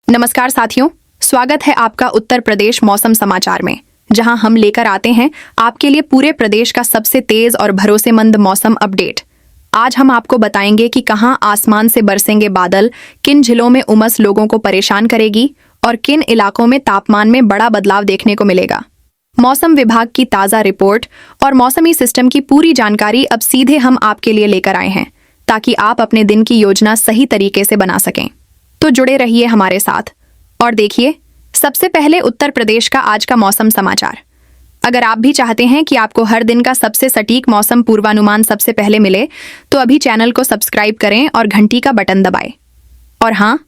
नमस्कार साथियों, स्वागत है आपका उत्तर प्रदेश मौसम समाचार में, जहां हम लेकर आते हैं आपके लिए पूरे प्रदेश का सबसे तेज और भरोसेमंद मौसम अपडेट। आज हम आपको बताएंगे कि कहां आसमान से बरसेंगे बादल, किन जिलों में उमस लोगों को परेशान करेगी और किन इलाकों में तापमान में बड़ा बदलाव देखने को मिलेगा। मौसम विभाग की ताज़ा रिपोर्ट और मौसमी सिस्टम की पूरी जानकारी अब सीधे हम आपके लिए लेकर आए हैं, ताकि आप अपने दिन की योजना सही तरीके से बना सकें। तो जुड़े रहिए हमारे साथ और देखिए सबसे पहले उत्तर प्रदेश का आज का मौसम समाचार। अगर आप भी चाहते हैं कि आपको हर दिन का सबसे सटीक मौसम पूर्वानुमान सबसे पहले मिले, तो अभी चैनल को सब्सक्राइब करें और घंटी का बटन दबाएं। और हाँ,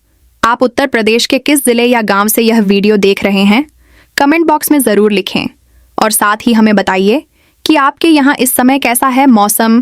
आप उत्तर प्रदेश के किस जिले या गांव से यह वीडियो देख रहे हैं, कमेंट बॉक्स में ज़रूर लिखें और साथ ही हमें बताइए कि आपके यहाँ इस समय कैसा है मौसम।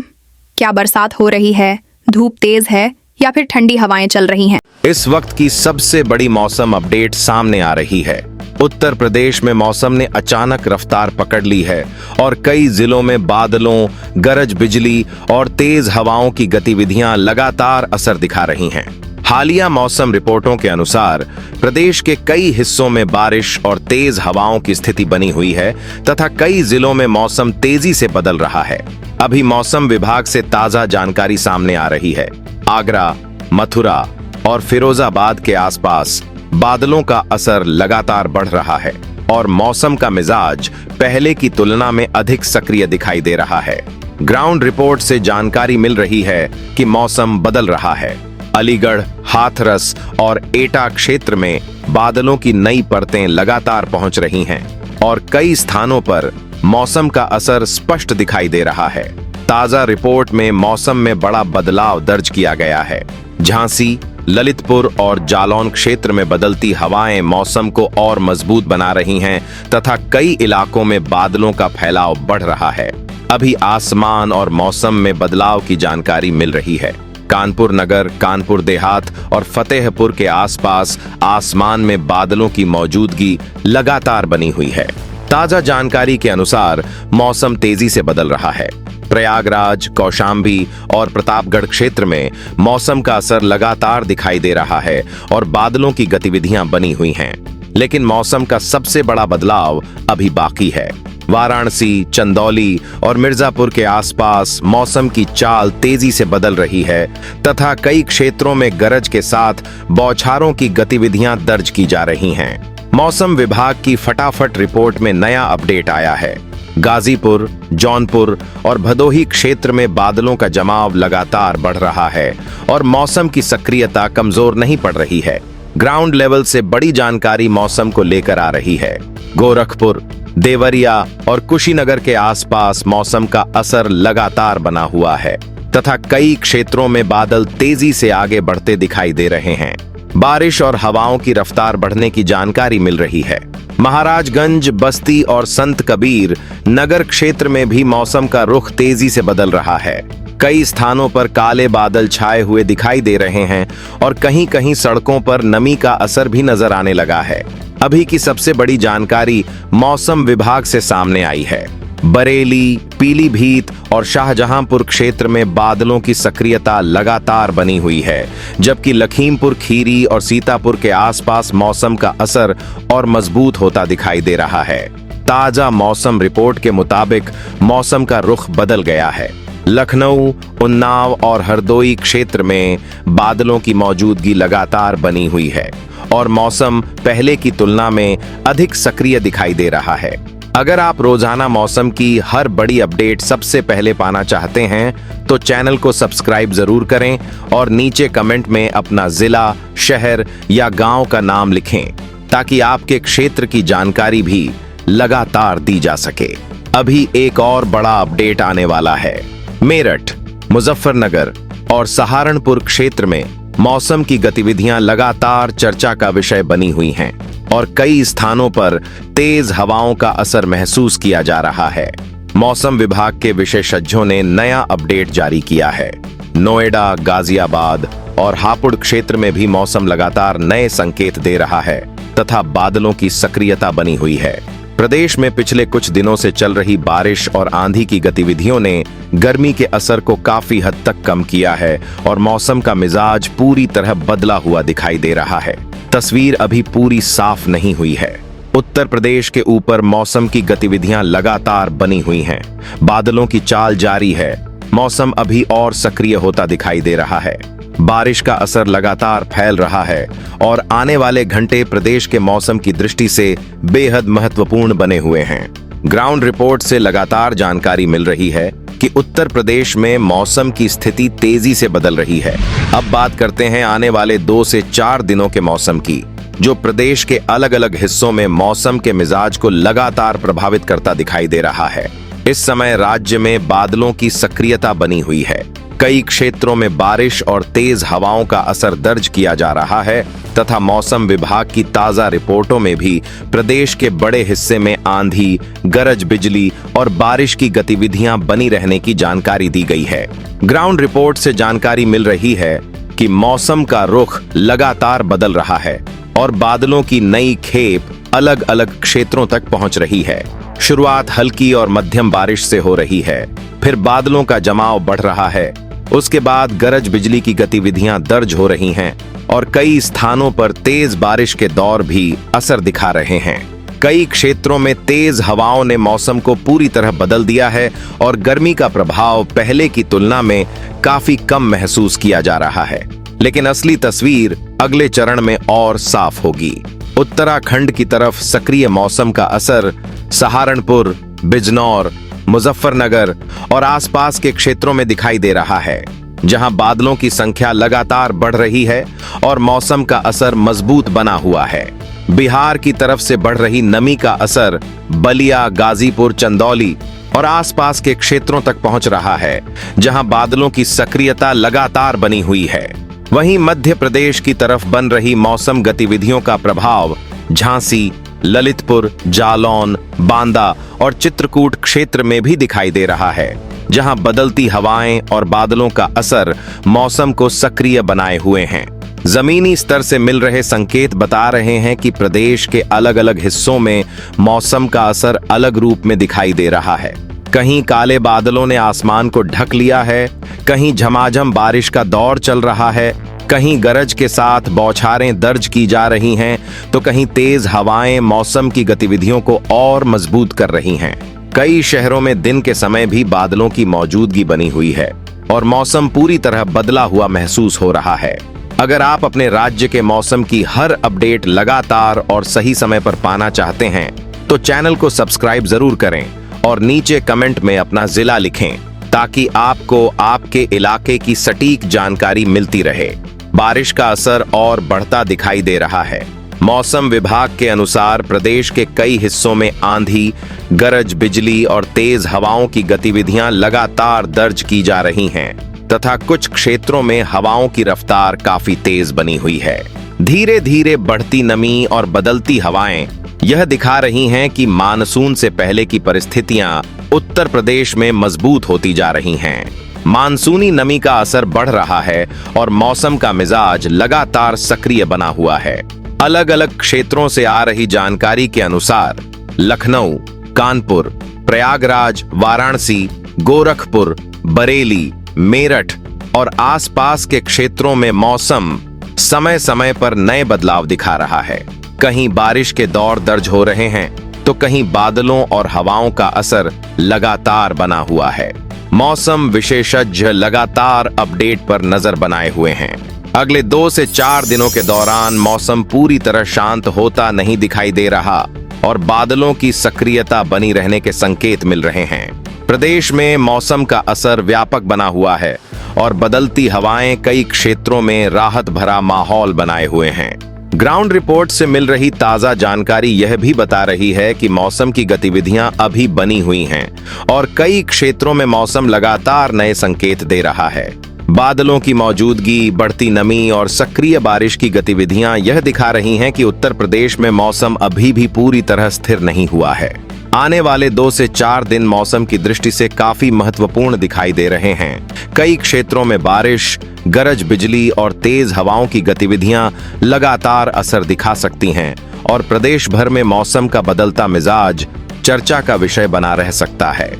क्या बरसात हो रही है, धूप तेज है या फिर ठंडी हवाएं चल रही हैं? इस वक्त की सबसे बड़ी मौसम अपडेट सामने आ रही है। उत्तर प्रदेश में मौसम ने अचानक रफ्तार पकड़ ली है और कई जिलों में बादलों, गरज बिजली और तेज हवाओं की गतिविधियां लगातार असर दिखा रही हैं। हालिया मौसम रिपोर्टों के अनुसार प्रदेश के कई हिस्सों में बारिश और तेज हवाओं की स्थिति बनी हुई है तथा कई जिलों में मौसम तेजी से बदल रहा है। अभी मौसम विभाग से ताजा जानकारी सामने आ रही है। आगरा, मथुरा और फिरोजाबाद के आसपास बादलों का असर लगातार बढ़ रहा है और मौसम का मिजाज पहले की तुलना में अधिक सक्रिय दिखाई दे रहा है। ग्राउंड रिपोर्ट से जानकारी मिल रही है कि मौसम बदल रहा है। अलीगढ़, हाथरस और एटा क्षेत्र में बादलों की नई परतें लगातार पहुंच रही हैं और कई स्थानों पर मौसम का असर स्पष्ट दिखाई दे रहा है। ताजा रिपोर्ट में मौसम में बड़ा बदलाव दर्ज किया गया है। झांसी, ललितपुर और जालौन क्षेत्र में बदलती हवाएं मौसम को और मजबूत बना रही हैं तथा कई इलाकों में बादलों का फैलाव बढ़ रहा है। अभी आसमान और मौसम में बदलाव की जानकारी मिल रही है। कानपुर नगर, कानपुर देहात और फतेहपुर के आसपास आसमान में बादलों की मौजूदगी लगातार बनी हुई है। ताजा जानकारी के अनुसार मौसम तेजी से बदल रहा है। प्रयागराज, कौशाम्बी और प्रतापगढ़ क्षेत्र में मौसम का असर लगातार दिखाई दे रहा है और बादलों की गतिविधियां बनी हुई हैं। लेकिन मौसम का सबसे बड़ा बदलाव अभी बाकी है। वाराणसी, चंदौली और मिर्जापुर के आसपास मौसम की चाल तेजी से बदल रही है तथा कई क्षेत्रों में गरज के साथ बौछारों की गतिविधियां दर्ज की जा रही हैं। मौसम विभाग की फटाफट रिपोर्ट में नया अपडेट आया है। गाजीपुर, जौनपुर और भदोही क्षेत्र में बादलों का जमाव लगातार बढ़ रहा है और मौसम की सक्रियता कमजोर नहीं पड़ रही है। ग्राउंड लेवल से बड़ी जानकारी मौसम को लेकर आ रही है। गोरखपुर, देवरिया और कुशीनगर के आसपास मौसम का असर लगातार बना हुआ है तथा कई क्षेत्रों में बादल तेजी से आगे बढ़ते दिखाई दे रहे हैं। बारिश और हवाओं की रफ्तार बढ़ने की जानकारी मिल रही है। महाराजगंज, बस्ती और संत कबीर नगर क्षेत्र में भी मौसम का रुख तेजी से बदल रहा है। कई स्थानों पर काले बादल छाए हुए दिखाई दे रहे हैं और कहीं कहीं सड़कों पर नमी का असर भी नजर आने लगा है। अभी की सबसे बड़ी जानकारी मौसम विभाग से सामने आई है। बरेली, पीलीभीत और शाहजहांपुर क्षेत्र में बादलों की सक्रियता लगातार बनी हुई है, जबकि लखीमपुर खीरी और सीतापुर के आसपास मौसम का असर और मजबूत होता दिखाई दे रहा है। ताजा मौसम रिपोर्ट के मुताबिक मौसम का रुख बदल गया है। लखनऊ, उन्नाव और हरदोई क्षेत्र में बादलों की मौजूदगी लगातार बनी हुई है और मौसम पहले की तुलना में अधिक सक्रिय दिखाई दे रहा है। अगर आप रोजाना मौसम की हर बड़ी अपडेट सबसे पहले पाना चाहते हैं तो चैनल को सब्सक्राइब जरूर करें और नीचे कमेंट में अपना जिला, शहर या गांव का नाम लिखें ताकि आपके क्षेत्र की जानकारी भी लगातार दी जा सके। अभी एक और बड़ा अपडेट आने वाला है। मेरठ, मुजफ्फरनगर और सहारनपुर क्षेत्र में मौसम की गतिविधियां लगातार चर्चा का विषय बनी हुई हैं और कई स्थानों पर तेज हवाओं का असर महसूस किया जा रहा है। मौसम विभाग के विशेषज्ञों ने नया अपडेट जारी किया है। नोएडा, गाजियाबाद और हापुड़ क्षेत्र में भी मौसम लगातार नए संकेत दे रहा है तथा बादलों की सक्रियता बनी हुई है। प्रदेश में पिछले कुछ दिनों से चल रही बारिश और आंधी की गतिविधियों ने गर्मी के असर को काफी हद तक कम किया है और मौसम का मिजाज पूरी तरह बदला हुआ दिखाई दे रहा है। तस्वीर अभी पूरी साफ नहीं हुई है। उत्तर प्रदेश के ऊपर मौसम की गतिविधियां लगातार बनी हुई हैं। बादलों की चाल जारी है। मौसम अभी और सक्रिय होता दिखाई दे रहा है। बारिश का असर लगातार फैल रहा है और आने वाले घंटे प्रदेश के मौसम की दृष्टि से बेहद महत्वपूर्ण बने हुए हैं। ग्राउंड रिपोर्ट से लगातार जानकारी मिल रही है कि उत्तर प्रदेश में मौसम की स्थिति तेजी से बदल रही है। अब बात करते हैं आने वाले 2 से 4 दिनों के मौसम की, जो प्रदेश के अलग अलग हिस्सों में मौसम के मिजाज को लगातार प्रभावित करता दिखाई दे रहा है। इस समय राज्य में बादलों की सक्रियता बनी हुई है। कई क्षेत्रों में बारिश और तेज हवाओं का असर दर्ज किया जा रहा है तथा मौसम विभाग की ताजा रिपोर्टों में भी प्रदेश के बड़े हिस्से में आंधी, गरज बिजली और बारिश की गतिविधियां बनी रहने की जानकारी दी गई है। ग्राउंड रिपोर्ट से जानकारी मिल रही है कि मौसम का रुख लगातार बदल रहा है और बादलों की नई खेप अलग अलग क्षेत्रों तक पहुंच रही है। शुरुआत हल्की और मध्यम बारिश से हो रही है, फिर बादलों का जमाव बढ़ रहा है, उसके बाद गरज बिजली की गतिविधियां दर्ज हो रही हैं और कई स्थानों पर तेज बारिश के दौर भी असर दिखा रहे हैं। कई क्षेत्रों में तेज हवाओं ने मौसम को पूरी तरह बदल दिया है और गर्मी का प्रभाव पहले की तुलना में काफी कम महसूस किया जा रहा है। लेकिन असली तस्वीर अगले चरण में और साफ होगी। उत्तराखंड की तरफ सक्रिय मौसम का असर सहारनपुर, बिजनौर, मुजफ्फरनगर और आसपास के क्षेत्रों में दिखाई दे रहा है, जहां बादलों की संख्या लगातार बढ़ रही है और मौसम का असर मजबूत बना हुआ है। बिहार की तरफ से बढ़ रही नमी का असर बलिया, गाजीपुर, चंदौली और आसपास के क्षेत्रों तक पहुंच रहा है, जहां बादलों की सक्रियता लगातार बनी हुई है। वहीं मध्य प्रदेश की तरफ बन रही मौसम गतिविधियों का प्रभाव झांसी, ललितपुर, जालौन, बांदा और चित्रकूट क्षेत्र में भी दिखाई दे रहा है, जहां बदलती हवाएं और बादलों का असर मौसम को सक्रिय बनाए हुए हैं। जमीनी स्तर से मिल रहे संकेत बता रहे हैं कि प्रदेश के अलग अलग हिस्सों में मौसम का असर अलग रूप में दिखाई दे रहा है। कहीं काले बादलों ने आसमान को ढक लिया है, कहीं झमाझम बारिश का दौर चल रहा है, कहीं गरज के साथ बौछारें दर्ज की जा रही हैं, तो कहीं तेज हवाएं मौसम की गतिविधियों को और मजबूत कर रही हैं। कई शहरों में दिन के समय भी बादलों की मौजूदगी बनी हुई है और मौसम पूरी तरह बदला हुआ महसूस हो रहा है। अगर आप अपने राज्य के मौसम की हर अपडेट लगातार और सही समय पर पाना चाहते हैं, तो चैनल को सब्सक्राइब जरूर करें और नीचे कमेंट में अपना जिला लिखें, ताकि आपको आपके इलाके की सटीक जानकारी मिलती रहे। बारिश का असर और बढ़ता दिखाई दे रहा है। मौसम विभाग के अनुसार प्रदेश के कई हिस्सों में आंधी, गरज बिजली और तेज हवाओं की गतिविधियां लगातार दर्ज की जा रही हैं तथा कुछ क्षेत्रों में हवाओं की रफ्तार काफी तेज बनी हुई है। धीरे धीरे बढ़ती नमी और बदलती हवाएं यह दिखा रही हैं कि मानसून से पहले की परिस्थितियां उत्तर प्रदेश में मजबूत होती जा रही हैं। मानसूनी नमी का असर बढ़ रहा है और मौसम का मिजाज लगातार सक्रिय बना हुआ है। अलग अलग क्षेत्रों से आ रही जानकारी के अनुसार लखनऊ, कानपुर, प्रयागराज, वाराणसी, गोरखपुर, बरेली, मेरठ और आसपास के क्षेत्रों में मौसम समय समय पर नए बदलाव दिखा रहा है। कहीं बारिश के दौर दर्ज हो रहे हैं, तो कहीं बादलों और हवाओं का असर लगातार बना हुआ है। मौसम विशेषज्ञ लगातार अपडेट पर नजर बनाए हुए हैं। अगले 2 से 4 दिनों के दौरान मौसम पूरी तरह शांत होता नहीं दिखाई दे रहा और बादलों की सक्रियता बनी रहने के संकेत मिल रहे हैं। प्रदेश में मौसम का असर व्यापक बना हुआ है और बदलती हवाएं कई क्षेत्रों में राहत भरा माहौल बनाए हुए हैं। ग्राउंड रिपोर्ट से मिल रही ताजा जानकारी यह भी बता रही है कि मौसम की गतिविधियां अभी बनी हुई हैं और कई क्षेत्रों में मौसम लगातार नए संकेत दे रहा है। बादलों की मौजूदगी, बढ़ती नमी और सक्रिय बारिश की गतिविधियां यह दिखा रही हैं कि उत्तर प्रदेश में मौसम अभी भी पूरी तरह स्थिर नहीं हुआ है। आने वाले 2 से 4 दिन मौसम की दृष्टि से काफी महत्वपूर्ण दिखाई दे रहे हैं। कई क्षेत्रों में बारिश, गरज बिजली और तेज हवाओं की गतिविधियां लगातार असर दिखा सकती हैं और प्रदेश भर में मौसम का बदलता मिजाज चर्चा का विषय बना रह सकता है।